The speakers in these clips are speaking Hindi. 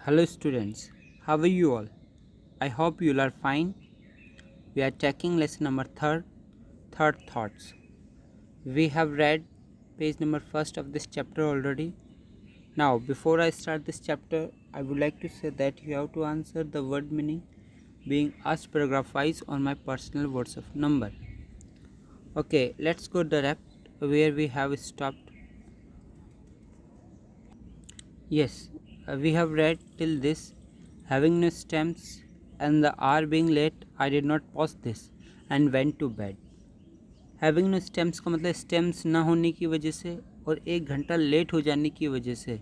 Hello students, how are you all? I hope you all are fine. We are taking lesson number third thoughts. We have read page number first of this chapter already. Now before I start this chapter, I would like to say that you have to answer the word meaning being asked paragraph wise on my personal WhatsApp number. Okay, let's go direct where we have stopped. Yes, we have read till this. Having no stems and the hour being late, I did not pause this and went to bed. Having no stems का मतलब स्टेम्स ना होने की वजह से और 1 घंटा लेट हो जाने की वजह से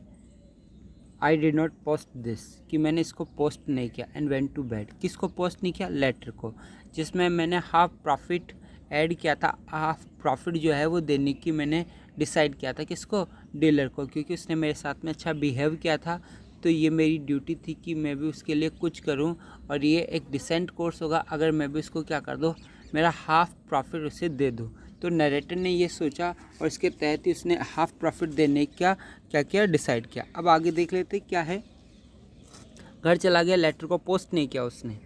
I did not post this कि मैंने इसको पोस्ट नहीं किया एंड वेंट टू बेड। किसको पोस्ट नहीं किया? लेटर को, जिसमें मैंने हाफ प्रॉफिट ऐड किया था। हाफ प्रॉफिट जो है वो देने की मैंने डिसाइड किया था। किसको? डीलर को, क्योंकि उसने मेरे साथ में अच्छा बिहेव किया था। तो ये मेरी ड्यूटी थी कि मैं भी उसके लिए कुछ करूं और ये एक डिसेंट कोर्स होगा अगर मैं भी उसको क्या कर दूं, मेरा हाफ प्रॉफिट उसे दे दूं। तो नरेटर ने ये सोचा और इसके तहत ही उसने हाफ प्रॉफिट देने का क्या किया, डिसाइड किया। अब आगे देख लेते क्या है। घर चला गया, लेटर को पोस्ट नहीं किया उसने।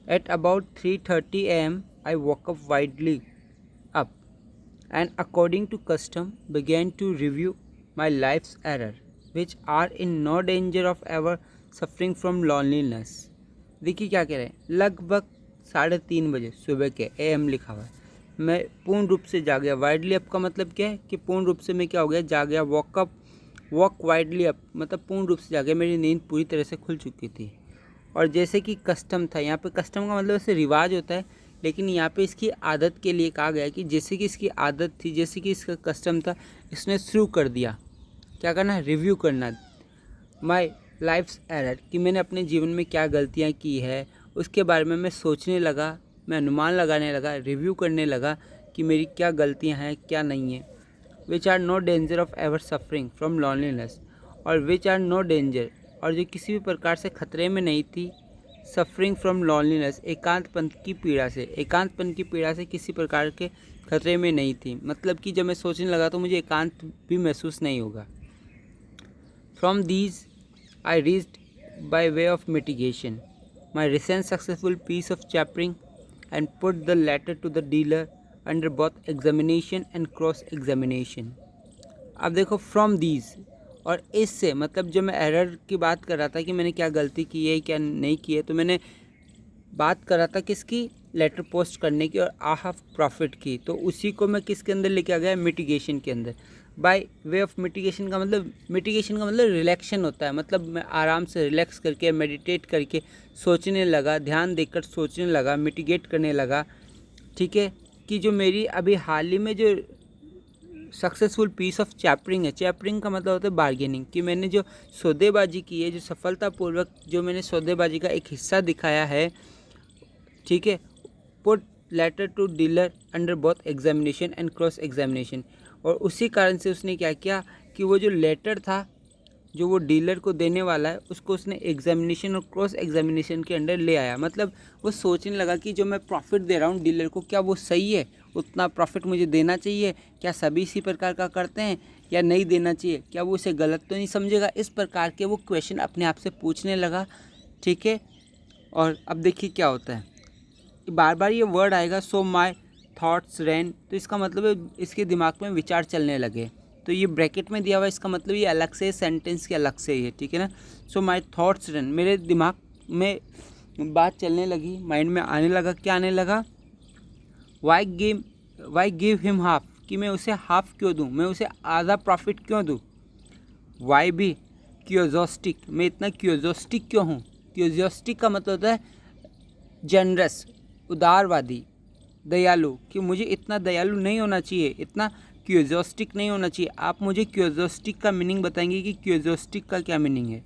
At about 3:30 AM I walk up widely up and according to custom began to review my life's error which are in no danger of ever suffering from loneliness। देखिए क्या कह रहे हैं, लगभग 3:30 बजे सुबह के AM लिखा हुआ है। मैं पूर्ण रूप से जाग गया। वाइडली अप का मतलब क्या है कि पूर्ण रूप से मैं क्या हो गया, जाग गया। वॉक वाइडली अप मतलब पूर्ण रूप से जाग गया, मेरी नींद पूरी तरह से खुल चुकी थी। और जैसे कि कस्टम था, यहाँ पे कस्टम का मतलब ऐसे रिवाज होता है, लेकिन यहाँ पे इसकी आदत के लिए कहा गया कि जैसे कि इसकी आदत थी, जैसे कि इसका कस्टम था, इसने शुरू कर दिया क्या करना, रिव्यू करना। माई लाइफ्स एरर कि मैंने अपने जीवन में क्या गलतियाँ की है उसके बारे में मैं सोचने लगा, मैं अनुमान लगाने लगा, रिव्यू करने लगा कि मेरी क्या गलतियाँ हैं क्या नहीं है। Which are no danger of ever suffering from loneliness, और विच आर नो डेंजर, और जो किसी भी प्रकार से खतरे में नहीं थी, सफरिंग फ्रॉम लॉनलीनेस एकांतपन की पीड़ा से, एकांतपन की पीड़ा से किसी प्रकार के खतरे में नहीं थी। मतलब कि जब मैं सोचने लगा तो मुझे एकांत भी महसूस नहीं होगा। From these I reached by way of mitigation my recent successful piece of chaffering and put the letter to the dealer under both examination and cross examination. अब देखो, फ्रॉम दीज और इससे मतलब जब मैं एरर की बात कर रहा था कि मैंने क्या गलती की है क्या नहीं की है, तो मैंने बात कर रहा था किसकी, लेटर पोस्ट करने की और हाफ प्रॉफिट की। तो उसी को मैं किसके अंदर लेके आ गया, मिटिगेशन के अंदर। बाय वे ऑफ मिटिगेशन का मतलब रिलैक्शन होता है। मतलब मैं आराम से रिलैक्स करके मेडिटेट करके सोचने लगा, ध्यान देकर सोचने लगा, मिटिगेट करने लगा। ठीक है, कि जो मेरी अभी हाल ही में जो सक्सेसफुल पीस ऑफ चैपरिंग है, चैपरिंग का मतलब होता है बार्गेनिंग, कि मैंने जो सौदेबाजी की है, जो सफलतापूर्वक जो मैंने सौदेबाजी का एक हिस्सा दिखाया है, ठीक है। Put letter to dealer under both examination and cross examination, और उसी कारण से उसने क्या किया कि वो जो लेटर था जो वो डीलर को देने वाला है उसको उसने एग्जामिनेशन और क्रॉस एग्जामिनेशन के अंडर ले आया। मतलब वो सोचने लगा कि जो मैं प्रॉफिट दे रहा हूँ डीलर को, क्या वो सही है, उतना प्रॉफिट मुझे देना चाहिए, क्या सभी इसी प्रकार का करते हैं या नहीं देना चाहिए, क्या वो उसे गलत तो नहीं समझेगा। इस प्रकार के वो क्वेश्चन अपने आप से पूछने लगा। ठीक है, और अब देखिए क्या होता है, बार बार ये वर्ड आएगा, सो माई थॉट्स रैन, तो इसका मतलब है इसके दिमाग में विचार चलने लगे। तो ये ब्रैकेट में दिया हुआ, इसका मतलब ये अलग से सेंटेंस के अलग से ही है। ठीक है ना। सो माई थॉट्स रन, मेरे दिमाग में बात चलने लगी, माइंड में आने लगा। क्या आने लगा? वाई गिव हिम हाफ, कि मैं उसे हाफ क्यों दूँ, मैं उसे आधा प्रॉफिट क्यों दूँ। वाई भी क्यूरियोस्टिक, मैं इतना क्यूरियोस्टिक क्यों हूँ। क्यूरियोस्टिक का मतलब होता है जनरस, उदारवादी, दयालु, कि मुझे इतना दयालु नहीं होना चाहिए, इतना क्यूरियोस्टिक नहीं होना चाहिए। आप मुझे क्यूरियोस्टिक का मीनिंग बताएंगे कि क्यूरियोस्टिक का क्या मीनिंग है।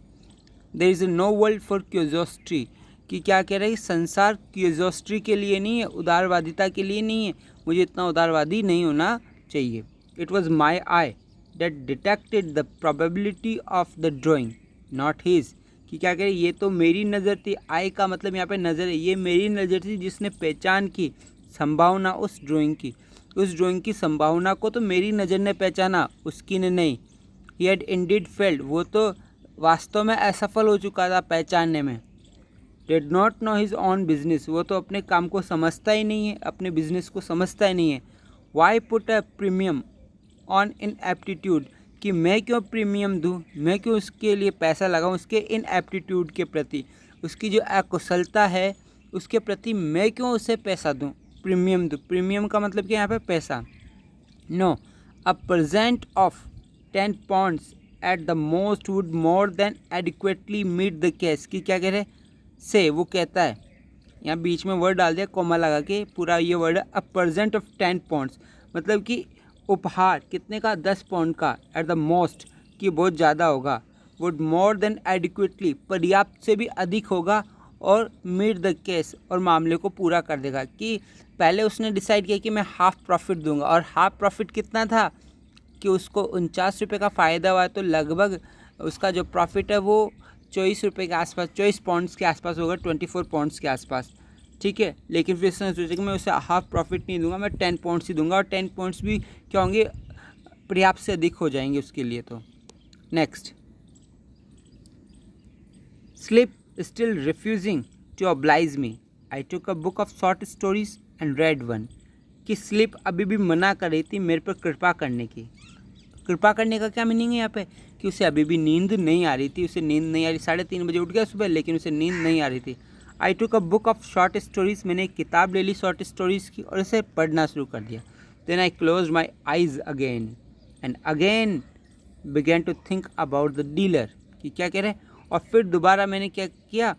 There is no world for curiosity, कि क्या कह रहे हैं, संसार क्यूरियोसिटी के लिए नहीं है, उदारवादिता के लिए नहीं है, मुझे इतना उदारवादी नहीं होना चाहिए। It was my eye that detected the probability of the drawing not his, कि क्या कह रहे, ये तो मेरी नज़र थी। आई का मतलब यहाँ पे नज़र है, ये मेरी नज़र थी जिसने पहचान की संभावना उस ड्राइंग की, उस ड्राइंग की संभावना को तो मेरी नज़र ने पहचाना, उसकी ने नहीं। ही हैड इंडीड फेल्ड, वो तो वास्तव में असफल हो चुका था पहचानने में। Did not know his on business, वो तो अपने काम को समझता ही नहीं है, अपने बिजनेस को समझता ही नहीं है। Why put a premium on inaptitude, कि मैं क्यों प्रीमियम दूँ, मैं क्यों उसके लिए पैसा लगाऊँ, उसके इन एप्टीट्यूड के प्रति, उसकी जो अकुशलता है उसके प्रति मैं क्यों उसे पैसा दूँ, प्रीमियम दूँ। प्रीमियम का मतलब कि यहाँ पे पैसा। No, a present of 10 pounds at the most would more than adequately meet the case, कि क्या कह रहे से, वो कहता है, यहाँ बीच में वर्ड डाल दिया कोमा लगा के, पूरा ये वर्ड है अ present of 10 pounds, मतलब कि उपहार कितने का, 10 पाउंड का, एट द मोस्ट कि बहुत ज़्यादा होगा, वुड मोर देन एडिक्वेटली पर्याप्त से भी अधिक होगा, और मीट द केस और मामले को पूरा कर देगा। कि पहले उसने डिसाइड किया कि मैं हाफ़ प्रॉफिट दूंगा, और हाफ़ प्रॉफिट कितना था कि उसको 49 रुपये का फ़ायदा हुआ, तो लगभग उसका जो प्रॉफिट है वो 24 रुपये के आसपास, 24 पाउंड्स के आसपास होगा, 24 पाउंड्स के आसपास, ठीक है। लेकिन फिर उसने सोचा कि मैं उसे हाफ़ प्रॉफिट नहीं दूंगा, मैं 10 पाउंड्स ही दूंगा, और 10 पाउंड्स भी क्या होंगे, पर्याप्त से अधिक हो जाएंगे उसके लिए। तो next, sleep still refusing to oblige me, I took a book of short stories and read one, कि स्लिप अभी भी मना कर रही थी मेरे पर कृपा करने की। कृपा करने का क्या मीनिंग है यहाँ पे, कि उसे अभी भी नींद नहीं आ रही थी, उसे नींद नहीं आ रही, 3:30 बजे उठ गया सुबह, लेकिन उसे नींद नहीं आ रही थी। I took a book of short stories, मैंने एक किताब ले ली शॉर्ट स्टोरीज़ की और इसे पढ़ना शुरू कर दिया। Then I close my eyes again and again began to think about the dealer, कि क्या कह रहे हैं, और फिर दोबारा मैंने क्या किया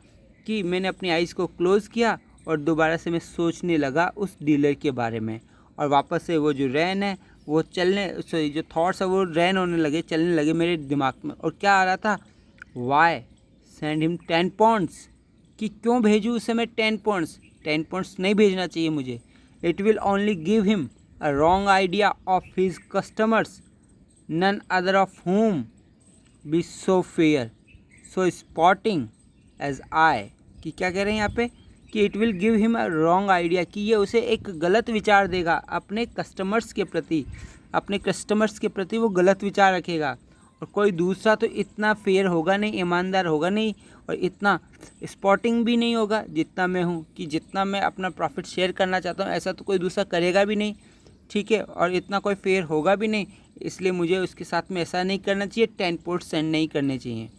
कि मैंने अपनी आइज़ को क्लोज़ किया और दोबारा से मैं सोचने लगा उस डीलर के बारे में, और वापस से वो जो रैन है वो चलने, सॉरी जो थॉट्स है वो रैन होने लगे, चलने लगे मेरे दिमाग में। और क्या आ रहा था, वाई सेंड हिम 10 पाउंड्स, कि क्यों भेजूँ उसे मैं 10 पाउंड्स, 10 पाउंड्स नहीं भेजना चाहिए मुझे। It will only give him a wrong idea of his customers, none other of whom be so fair, so spotting as I, कि क्या कह रहे हैं यहाँ पे, कि it will give him a wrong idea, कि ये उसे एक गलत विचार देगा अपने कस्टमर्स के प्रति, अपने कस्टमर्स के प्रति वो गलत विचार रखेगा, और कोई दूसरा तो इतना फेयर होगा नहीं, ईमानदार होगा नहीं, और इतना स्पॉटिंग भी नहीं होगा जितना मैं हूँ, कि जितना मैं अपना प्रॉफिट शेयर करना चाहता हूँ ऐसा तो कोई दूसरा करेगा भी नहीं, ठीक है, और इतना कोई फेयर होगा भी नहीं, इसलिए मुझे उसके साथ में ऐसा नहीं करना चाहिए, 10 पोर्ट सेंड नहीं करने चाहिए।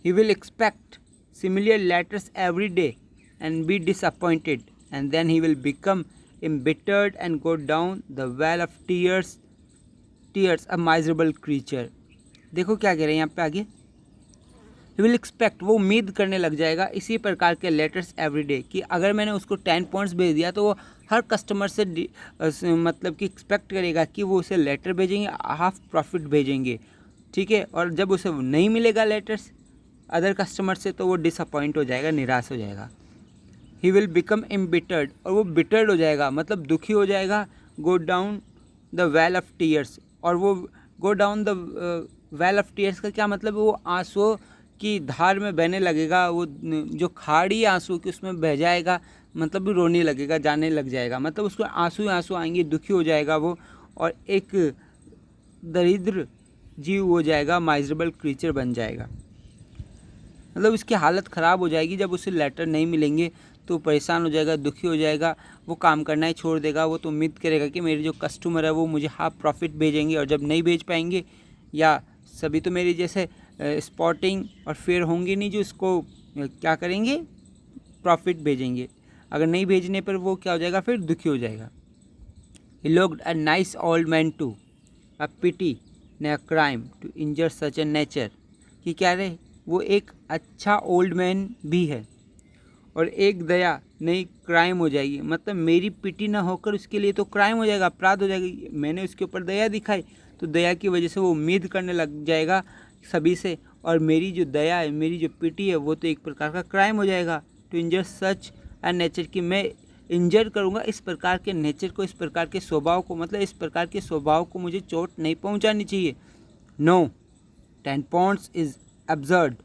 He will expect similar letters every day and be disappointed and then he will become embittered and go down the well of tears a miserable creature। देखो क्या कह रहे हैं यहाँ पे आगे, ही विल एक्सपेक्ट, वो उम्मीद करने लग जाएगा इसी प्रकार के लेटर्स एवरीडे, कि अगर मैंने उसको 10 पॉइंट्स भेज दिया तो वो हर कस्टमर से मतलब कि एक्सपेक्ट करेगा कि वो उसे लेटर भेजेंगे, हाफ प्रॉफिट भेजेंगे, ठीक है। और जब उसे नहीं मिलेगा लेटर्स अदर कस्टमर से तो वो डिसअपॉइंट हो जाएगा, निराश हो जाएगा। ही विल बिकम एम्बिटर्ड, और वो बिटर्ड हो जाएगा, मतलब दुखी हो जाएगा। Go down the well of tears, और वो go down the well of tears का क्या मतलब है, वो आंसुओं की धार में बहने लगेगा, वो जो खाड़ी आंसू की उसमें बह जाएगा, मतलब भी रोने लगेगा, जाने लग जाएगा, मतलब उसको आंसू ही आंसू आएंगे, दुखी हो जाएगा वो, और एक दरिद्र जीव हो जाएगा, माइजरेबल क्रीचर बन जाएगा, मतलब उसकी हालत ख़राब हो जाएगी। जब उसे लेटर नहीं मिलेंगे तो परेशान हो जाएगा, दुखी हो जाएगा, वो काम करना ही छोड़ देगा। वो तो उम्मीद करेगा कि मेरे जो कस्टमर है वो मुझे हाफ प्रॉफिट भेजेंगे, और जब नहीं भेज पाएंगे या सभी तो मेरे जैसे स्पॉटिंग और फेयर होंगे नहीं जो उसको क्या करेंगे, प्रॉफिट भेजेंगे। अगर नहीं भेजने पर वो क्या हो जाएगा, फिर दुखी हो जाएगा। He looked a nice old man too a pity nay a crime to injure such a nature, कि क्या रहे, वो एक अच्छा ओल्ड मैन भी है और एक दया नहीं क्राइम हो जाएगी, मतलब मेरी पिटी ना होकर उसके लिए तो क्राइम हो जाएगा, अपराध हो जाएगा। मैंने उसके ऊपर दया दिखाई तो दया की वजह से वो उम्मीद करने लग जाएगा सभी से, और मेरी जो दया है, मेरी जो पिटी है, वो तो एक प्रकार का क्राइम हो जाएगा। To injure such a nature, कि मैं इंजर करूँगा इस प्रकार के नेचर को, इस प्रकार के स्वभाव को, मतलब इस प्रकार के स्वभाव को मुझे चोट नहीं पहुँचानी चाहिए। नो, 10 पाउंड्स इज़ एब्सर्ड,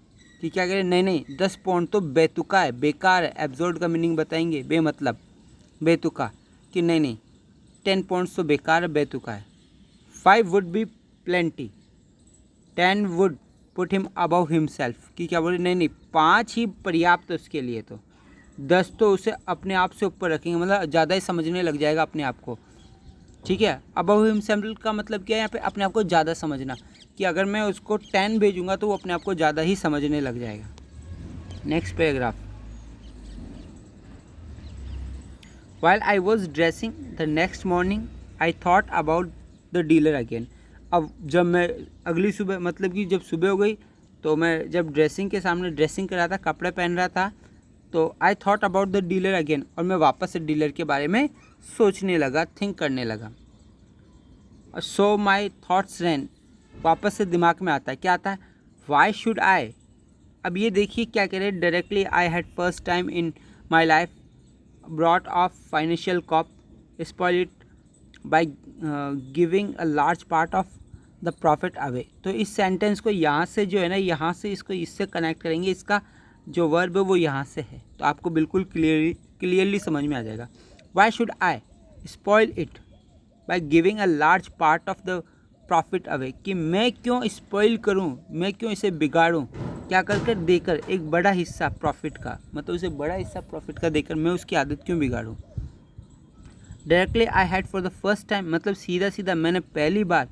कि क्या करें, नहीं नहीं 10 पाउंड तो बेतुका है, बेकार है। एब्सर्ड का मीनिंग बताएंगे, बेमतलब, बेतुका, कि नहीं नहीं 10 पाउंड्स तो बेकार है, बेतुका है। 5 would be plenty, 10 would put him above himself, कि क्या बोले, नहीं नहीं 5 ही पर्याप्त है उसके लिए, तो 10 तो उसे अपने आप से ऊपर रखेंगे, मतलब ज़्यादा ही समझने लग जाएगा अपने आप को। ठीक है, अबव हिमसेल्फ का मतलब क्या है यहाँ पे, अपने आप को ज़्यादा समझना, कि अगर मैं उसको 10 भेजूँगा तो वो अपने आप को ज़्यादा ही समझने लग जाएगा। Next paragraph, While I was dressing the next morning, I thought about the dealer again. अब जब मैं अगली सुबह, मतलब कि जब सुबह हो गई तो मैं जब ड्रेसिंग के सामने ड्रेसिंग कर रहा था, कपड़े पहन रहा था, तो I thought about the dealer again, और मैं वापस से डीलर के बारे में सोचने लगा, थिंक करने लगा। सो माई थॉट्स रैन, वापस से दिमाग में आता है, क्या आता है, वाई शुड आई। अब ये देखिए क्या कह रहे हैं, directly I had first time in my life brought off financial cop, spoil it by giving a large part of the profit away। तो इस सेंटेंस को यहाँ से जो है ना, यहाँ से इसको इससे कनेक्ट करेंगे, इसका जो वर्ब है वो यहाँ से है, तो आपको बिल्कुल क्लियरली समझ में आ जाएगा। Why should I spoil it by giving a large part of the profit away, कि मैं क्यों स्पॉइल करूँ, मैं क्यों इसे बिगाड़ूँ, क्या कर देकर एक बड़ा हिस्सा प्रॉफिट का, मतलब उसे बड़ा हिस्सा प्रॉफिट का देकर मैं उसकी आदत क्यों बिगाड़ूं। Directly I had for the first time, मतलब सीधा सीधा मैंने पहली बार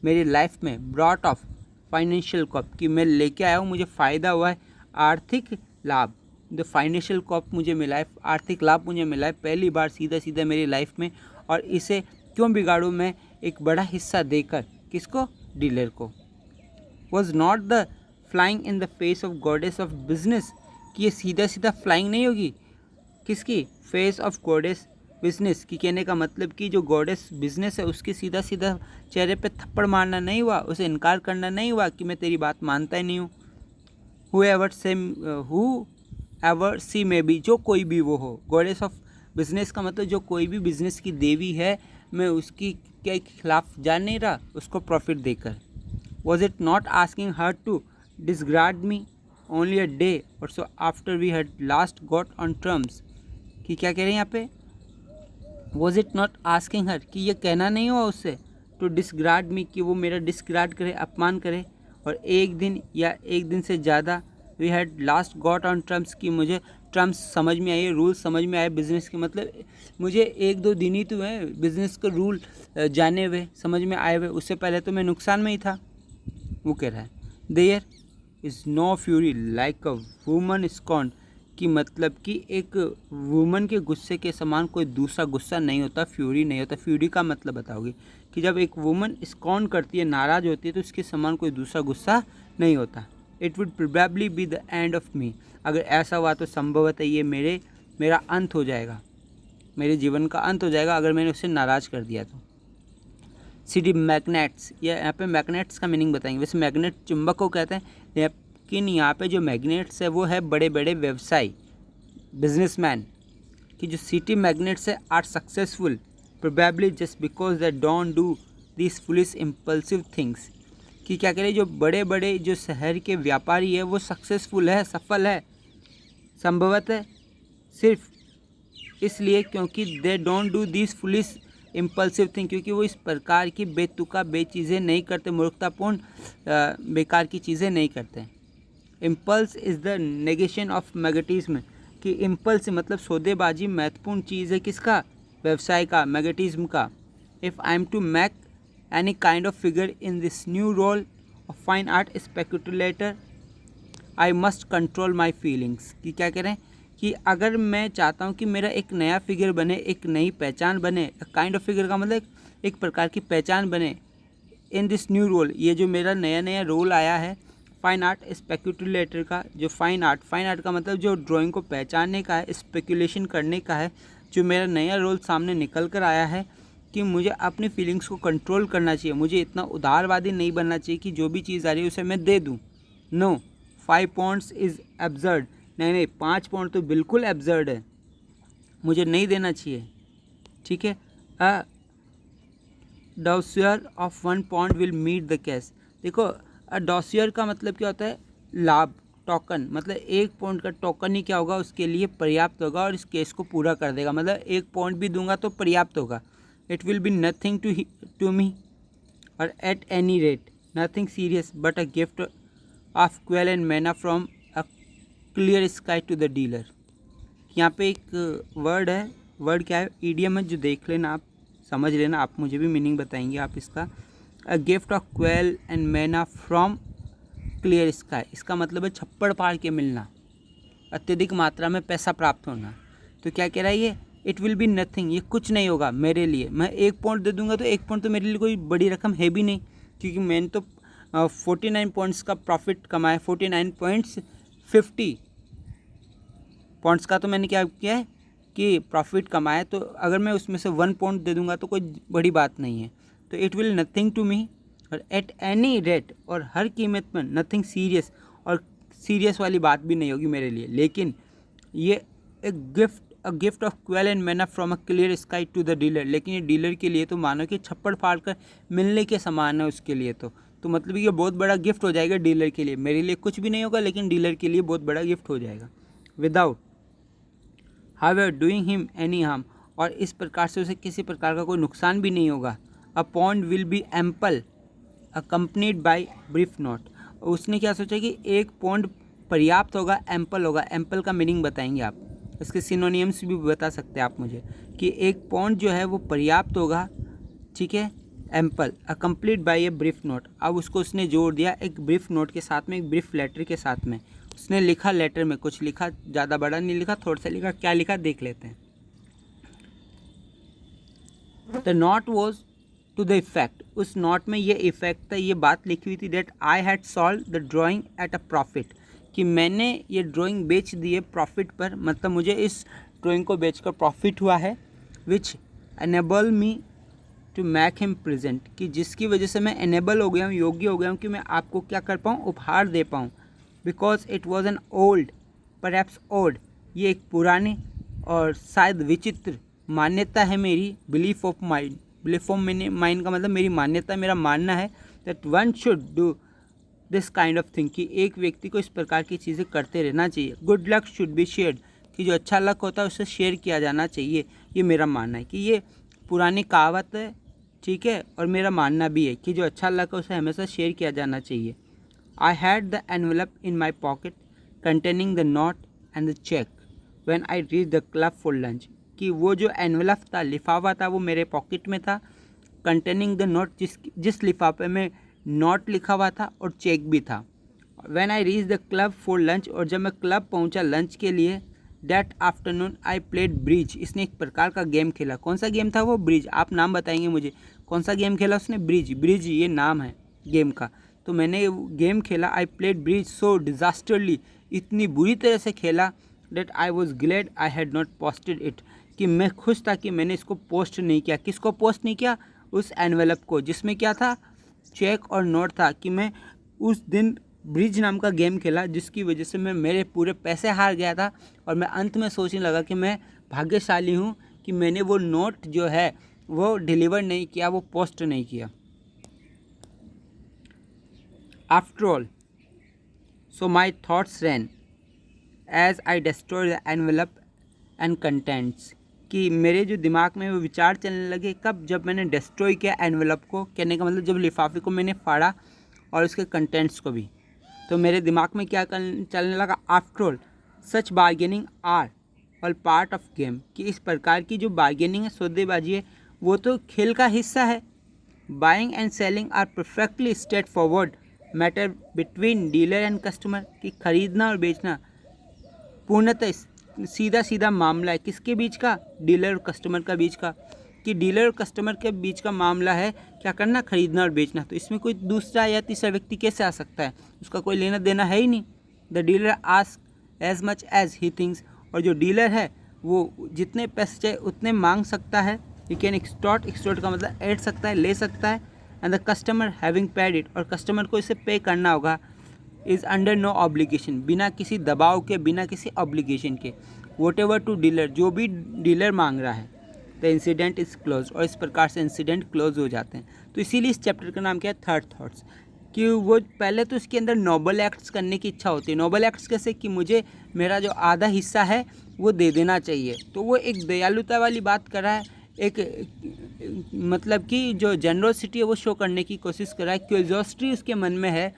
मेरी लाइफ में ब्रॉट ऑफ फाइनेंशियल कॉप, कि मैं लेके आया हूँ, मुझे फ़ायदा हुआ है, आर्थिक लाभ, द फाइनेंशियल कॉप मुझे मिला है, आर्थिक लाभ मुझे मिला है पहली बार सीधा सीधा मेरी लाइफ में, और इसे क्यों बिगाड़ूँ मैं एक बड़ा हिस्सा देकर, किसको, डीलर को। Was not the flying in the face of goddess of business, कि ये सीधा सीधा फ्लाइंग नहीं होगी, किसकी, फेस ऑफ गॉडेस बिजनेस, की कहने का मतलब कि जो गॉडेस बिजनेस है उसके सीधा सीधा चेहरे पे थप्पड़ मारना नहीं हुआ, उसे इनकार करना नहीं हुआ कि मैं तेरी बात मानता ही नहीं हूँ। Who ever see may be, जो कोई भी वो हो, गॉडेस ऑफ बिजनेस का मतलब जो कोई भी बिजनेस की देवी है, मैं उसकी के खिलाफ जा नहीं रहा, उसको प्रॉफिट देकर। Was it not asking her to discard me only a day or so after we had last got on terms, कि क्या कह रहे हैं यहाँ पे, was it not asking her, कि ये कहना नहीं हुआ उससे, to discard me, कि वो मेरा discard करे, अपमान करे, और एक दिन या एक दिन से ज़्यादा we had last got on terms, कि मुझे टर्म्स समझ में आए, रूल समझ में आए बिज़नेस के, मतलब मुझे 1-2 दिन ही तो है बिज़नेस के रूल जाने हुए, समझ में आए हुए, उससे पहले तो मैं नुकसान में ही था। वो कह रहा है there is no fury like a woman scorned, कि मतलब कि एक वुमन के गुस्से के समान कोई दूसरा गुस्सा नहीं होता, फ्यूरी नहीं होता। फ्यूरी का मतलब बताओगे कि जब एक वुमन स्कॉन करती है, नाराज़ होती है, तो उसके समान कोई दूसरा गुस्सा नहीं होता। It would probably be the end of me, अगर ऐसा हुआ तो संभवतः ये मेरा अंत हो जाएगा, मेरे जीवन का अंत हो जाएगा अगर मैंने उसे नाराज़ कर दिया तो। सिटी मैग्नेट्स, या यहाँ पे मैग्नेट्स का मीनिंग बताएंगे। वैसे मैग्नेट चुंबक को कहते हैं, लेकिन यहाँ पे जो मैग्नेट्स है वो है बड़े बड़े व्यवसायी, बिजनेसमैन, कि जो सिटी मैग्नेट्स है are successful probably just because they don't do this foolish impulsive things, कि क्या करें, जो बड़े बड़े जो शहर के व्यापारी है वो सक्सेसफुल है, सफल है संभवतः सिर्फ इसलिए क्योंकि दे don't do this foolish impulsive thing, क्योंकि वो इस प्रकार की बेतुका चीज़ें नहीं करते, मूर्खतापूर्ण बेकार की चीज़ें नहीं करते। Impulse is the negation of magnetism, कि इम्पल्स मतलब सौदेबाजी महत्वपूर्ण चीज़ है किसका, व्यवसाय का, मैगनेटिज्म का। If I am to make any kind of figure in this new role of fine art speculator I must control my feelings, कि क्या करें, कि अगर मैं चाहता हूँ कि मेरा एक नया फिगर बने, एक नई पहचान बने, काइंड ऑफ फिगर का मतलब एक प्रकार की पहचान बने, इन दिस न्यू रोल, ये जो मेरा नया नया रोल आया है फाइन आर्ट स्पेकुलेटर का, जो फाइन आर्ट का मतलब जो ड्राइंग को पहचानने का है, स्पेकुलेशन करने का है, जो मेरा नया रोल सामने निकल कर आया है, कि मुझे अपनी फीलिंग्स को कंट्रोल करना चाहिए, मुझे इतना उदारवादी नहीं बनना चाहिए कि जो भी चीज़ आ रही है उसे मैं दे दूँ। नो 5 पॉइंट्स इज़ एब्जर्ड, नहीं 5 पॉइंट तो बिल्कुल एब्जर्ड है, मुझे नहीं देना चाहिए। ठीक है, a dossier of 1 point will meet the case. देखो डॉसियर का मतलब क्या होता है, लाभ, टोकन, मतलब 1 पॉइंट का टोकन ही क्या होगा उसके लिए पर्याप्त होगा और इस केस को पूरा कर देगा, मतलब 1 पॉइंट भी दूंगा तो पर्याप्त होगा। It will be nothing to me और at any rate nothing serious but a gift of quail and manna from a clear sky to the dealer. यहाँ पे एक वर्ड है, वर्ड क्या है, ईडियम है, जो देख लेना आप, समझ लेना, आप मुझे भी मीनिंग बताएंगे आप इसका। अ gift of quail and manna from clear sky, इसका मतलब है छप्पड़ फाड़ के मिलना, अत्यधिक मात्रा में पैसा प्राप्त होना। तो क्या कह रहा है ये, इट विल बी नथिंग, ये कुछ नहीं होगा मेरे लिए। मैं 1 पॉइंट दे दूंगा तो 1 पॉइंट तो मेरे लिए कोई बड़ी रकम है भी नहीं, क्योंकि मैंने तो 49 पॉइंट्स का प्रॉफिट कमाया, 49 पॉइंट्स 50 पॉइंट्स का तो मैंने क्या किया है कि प्रॉफिट कमाया। तो अगर मैं उसमें से 1 पॉइंट दे दूंगा तो कोई बड़ी बात नहीं है। तो it will nothing to me, और एट एनी रेट, और हर कीमत में नथिंग सीरियस, और सीरियस वाली बात भी नहीं होगी मेरे लिए। लेकिन ये a gift of quail and manna from a clear sky to the dealer, लेकिन ये डीलर के लिए तो मानो कि छप्पड़ फाड़ कर मिलने के समान है उसके लिए। तो मतलब ये बहुत बड़ा गिफ्ट हो जाएगा डीलर के लिए। मेरे लिए कुछ भी नहीं होगा, लेकिन डीलर के लिए बहुत बड़ा गिफ्ट हो जाएगा। Without however doing him any harm, और इस प्रकार से उसे किसी प्रकार का कोई नुकसान भी नहीं होगा। A pond will be ample accompanied by brief note, उसने क्या सोचा कि 1 पॉन्ड पर्याप्त होगा, एम्पल होगा। एम्पल का मीनिंग बताएंगे आप, इसके सिनोनियम्स भी बता सकते हैं आप मुझे, कि 1 पॉन्ड जो है वो पर्याप्त होगा, ठीक है। Ample accomplete by a brief note, अब उसको उसने जोड़ दिया एक ब्रीफ नोट के साथ में, एक ब्रीफ लेटर के साथ में। उसने लिखा लेटर में, कुछ लिखा, ज़्यादा बड़ा नहीं लिखा, थोड़ा सा लिखा। क्या लिखा देख लेते हैं। The note was to the effect, उस नोट में ये इफेक्ट था, ये बात लिखी हुई थी, that I had solve the drawing at a profit, कि मैंने ये ड्राइंग बेच दी है प्रॉफिट पर, मतलब मुझे इस ड्राइंग को बेचकर प्रॉफिट हुआ है। Which enable me to make him present, कि जिसकी वजह से मैं एनेबल हो गया हूँ, योग्य हो गया हूँ कि मैं आपको क्या कर पाऊँ, उपहार दे पाऊँ। Because it was an old perhaps old, ये एक पुरानी और शायद विचित्र मान्यता है मेरी, belief of mind. Belief of mind का मतलब मेरी मान्यता, मेरा मानना है, that one should do this kind of thing, कि एक व्यक्ति को इस प्रकार की चीज़ें करते रहना चाहिए। Good luck should be shared, कि जो अच्छा लक होता है उसे शेयर किया जाना चाहिए। ये मेरा मानना है, कि ये पुरानी कहावत है, ठीक है, और मेरा मानना भी है कि जो अच्छा लक है उसे हमेशा शेयर किया जाना चाहिए। I had the envelope in my pocket containing the note and the cheque when I reach the club for lunch, कि वो जो एनवेलप था, लिफाफा था, वो मेरे पॉकेट में था। कंटेनिंग द नोट, जिस लिफाफे में नोट लिखा हुआ था और चेक भी था। When I reach the club for lunch, और जब मैं क्लब पहुंचा लंच के लिए, that afternoon I played bridge, इसने एक प्रकार का गेम खेला। कौन सा गेम था वो, ब्रिज। आप नाम बताएंगे मुझे, कौन सा गेम खेला उसने, ब्रिज। ब्रिज ये नाम है गेम का। तो मैंने गेम खेला, आई प्लेड ब्रिज सो डिजास्टरली, इतनी बुरी तरह से खेला, that I was glad I had not posted it, कि मैं खुश था कि मैंने इसको पोस्ट नहीं किया। किसको पोस्ट नहीं किया, उस एनवेलप को जिसमें क्या था, चेक और नोट था। कि मैं उस दिन ब्रिज नाम का गेम खेला, जिसकी वजह से मैं मेरे पूरे पैसे हार गया था, और मैं अंत में सोचने लगा कि मैं भाग्यशाली हूँ कि मैंने वो नोट जो है वो डिलीवर नहीं किया, वो पोस्ट नहीं किया। After all so my thoughts ran as I destroy the envelope and contents, कि मेरे जो दिमाग में वो विचार चलने लगे कब, जब मैंने डिस्ट्रॉय किया एनवेलप को, कहने का मतलब जब लिफाफे को मैंने फाड़ा और उसके कंटेंट्स को भी। तो मेरे दिमाग में क्या चलने लगा, after all such bargaining are all part of game, कि इस प्रकार की जो बार्गेनिंग है, सौदेबाजी है, वो तो खेल का हिस्सा है। Buying and selling are perfectly straightforward matter between dealer and customer, कि खरीदना और बेचना पूर्णतः सीधा सीधा मामला है, किसके बीच का, डीलर और कस्टमर का बीच का। कि डीलर और कस्टमर के बीच का मामला है क्या करना, खरीदना और बेचना। तो इसमें कोई दूसरा या तीसरा व्यक्ति कैसे आ सकता है, उसका कोई लेना देना है ही नहीं। The dealer ask as much as he thinks, और जो डीलर है वो जितने पैसे चाहे उतने मांग सकता है। यू कैन एक्सटॉर्ट, एक्सटॉर्ट का मतलब ऐड सकता है, ले सकता है। And the customer having paid it, और कस्टमर को इसे पे करना होगा। इज़ अंडर नो ऑब्लिगेशन, बिना किसी दबाव के, बिना किसी ऑब्लिगेशन के। वॉट एवर टू डीलर, जो भी डीलर मांग रहा है। द इंसिडेंट इज़ क्लोज, और इस प्रकार से इंसिडेंट क्लोज हो जाते हैं। तो इसीलिए इस चैप्टर का नाम क्या है, थर्ड थॉट्स। कि वो पहले तो उसके अंदर नोबल एक्ट्स करने की इच्छा होती है। नोबल एक्ट्स कैसे, कि मुझे मेरा जो आधा हिस्सा है वो दे देना चाहिए। तो वो एक दयालुता वाली बात कर रहा है, एक मतलब कि जो जेनरोसिटी है वो शो करने की कोशिश कर रहा है, क्यूरियोसिटी उसके मन में है।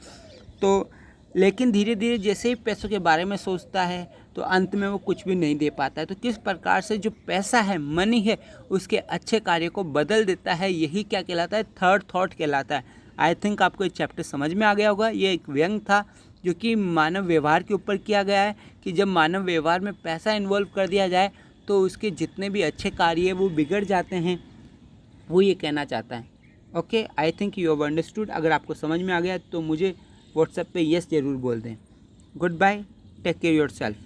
तो लेकिन धीरे धीरे जैसे ही पैसों के बारे में सोचता है तो अंत में वो कुछ भी नहीं दे पाता है। तो किस प्रकार से जो पैसा है, मनी है, उसके अच्छे कार्य को बदल देता है, यही क्या कहलाता है, थर्ड थॉट कहलाता है। आई थिंक आपको ये चैप्टर समझ में आ गया होगा। ये एक व्यंग था जो कि मानव व्यवहार के ऊपर किया गया है कि जब मानव व्यवहार में पैसा इन्वॉल्व कर दिया जाए तो उसके जितने भी अच्छे कार्य वो बिगड़ जाते हैं, वो ये कहना चाहता है। Okay, I think you have understood. अगर आपको समझ में आ गया तो मुझे व्हाट्सएप पे यस ज़रूर बोल दें। Good bye, take care yourself.